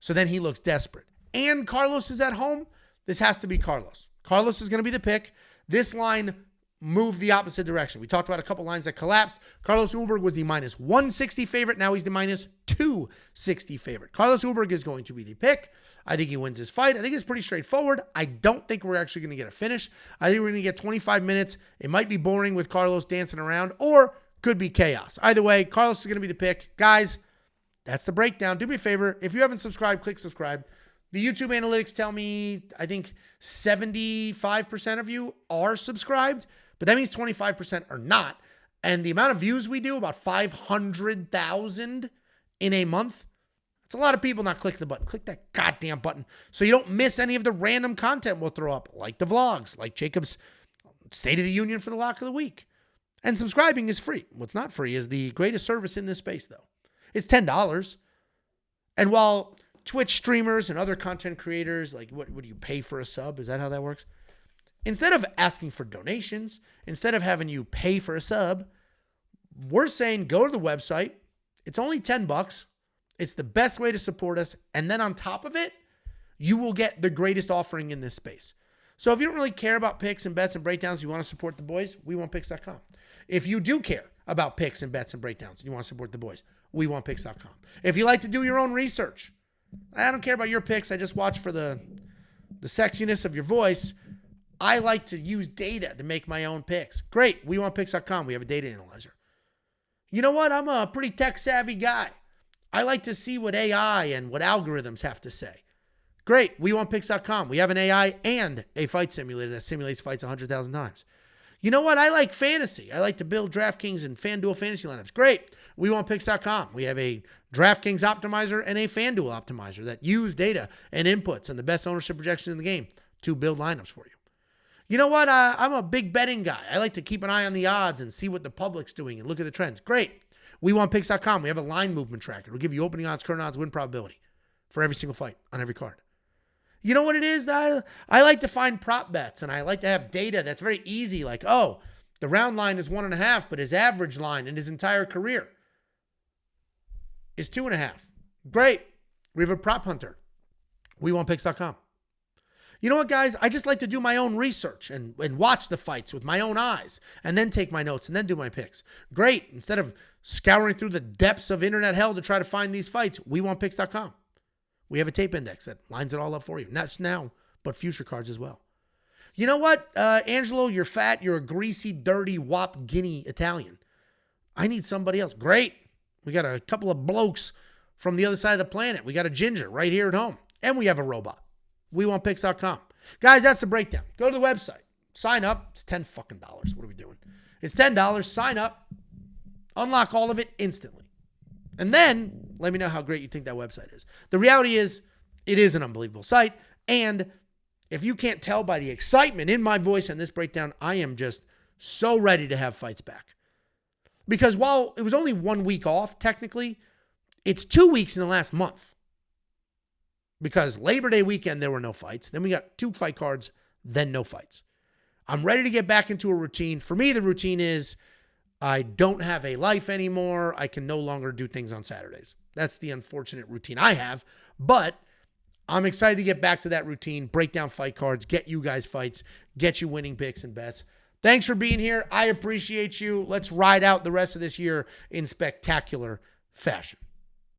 So then he looks desperate. And Carlos is at home. This has to be Carlos. Carlos is going to be the pick. This line moved the opposite direction. We talked about a couple lines that collapsed. Carlos Ulberg was the minus 160 favorite. Now he's the minus 260 favorite. Carlos Ulberg is going to be the pick. I think he wins this fight. I think it's pretty straightforward. I don't think we're actually going to get a finish. I think we're going to get 25 minutes. It might be boring with Carlos dancing around, or could be chaos. Either way, Carlos is going to be the pick. Guys, that's the breakdown. Do me a favor. If you haven't subscribed, click subscribe. The YouTube analytics tell me, I think 75% of you are subscribed, but that means 25% are not. And the amount of views we do, about 500,000 in a month, it's a lot of people not clicking the button. Click that goddamn button so you don't miss any of the random content we'll throw up, like the vlogs, like Jacob's State of the Union for the Lock of the Week. And subscribing is free. What's not free is the greatest service in this space, though. It's $10. And while Twitch streamers and other content creators, like, what do you pay for a sub? Is that how that works? Instead of asking for donations, instead of having you pay for a sub, we're saying go to the website. It's only $10. It's the best way to support us. And then on top of it, you will get the greatest offering in this space. So if you don't really care about picks and bets and breakdowns, you want to support the boys, WeWantPicks.com. If you do care about picks and bets and breakdowns, and you want to support the boys, WeWantPicks.com. If you like to do your own research, I don't care about your picks. I just watch for the sexiness of your voice. I like to use data to make my own picks. Great. WeWantPicks.com. We have a data analyzer. You know what? I'm a pretty tech-savvy guy. I like to see what AI and what algorithms have to say. Great. WeWantPicks.com. We have an AI and a fight simulator that simulates fights 100,000 times. You know what? I like fantasy. I like to build DraftKings and FanDuel fantasy lineups. Great. WeWantPicks.com. We have a DraftKings optimizer and a FanDuel optimizer that use data and inputs and the best ownership projections in the game to build lineups for you. You know what? I'm a big betting guy. I like to keep an eye on the odds and see what the public's doing and look at the trends. Great. WeWantPicks.com. We have a line movement tracker. It'll give you opening odds, current odds, win probability for every single fight on every card. You know what it is? I like to find prop bets, and I like to have data that's very easy. Like, oh, the round line is 1.5, but his average line in his entire career is 2.5. Great. We have a prop hunter. WeWantPicks.com. You know what, guys? I just like to do my own research and watch the fights with my own eyes and then take my notes and then do my picks. Great. Instead of scouring through the depths of internet hell to try to find these fights, WeWantPicks.com. We have a tape index that lines it all up for you. Not just now, but future cards as well. You know what, Angelo, you're fat. You're a greasy, dirty, wop guinea Italian. I need somebody else. Great. We got a couple of blokes from the other side of the planet. We got a ginger right here at home. And we have a robot. WeWantPicks.com. Guys, that's the breakdown. Go to the website. Sign up. It's $10 fucking. What are we doing? It's $10. Sign up. Unlock all of it instantly. And then let me know how great you think that website is. The reality is, it is an unbelievable site. And if you can't tell by the excitement in my voice and this breakdown, I am just so ready to have fights back. Because while it was only 1 week off, technically, it's 2 weeks in the last month. Because Labor Day weekend, there were no fights. Then we got 2 fight cards, then no fights. I'm ready to get back into a routine. For me, the routine is I don't have a life anymore. I can no longer do things on Saturdays. That's the unfortunate routine I have. But I'm excited to get back to that routine, break down fight cards, get you guys fights, get you winning picks and bets. Thanks for being here. I appreciate you. Let's ride out the rest of this year in spectacular fashion.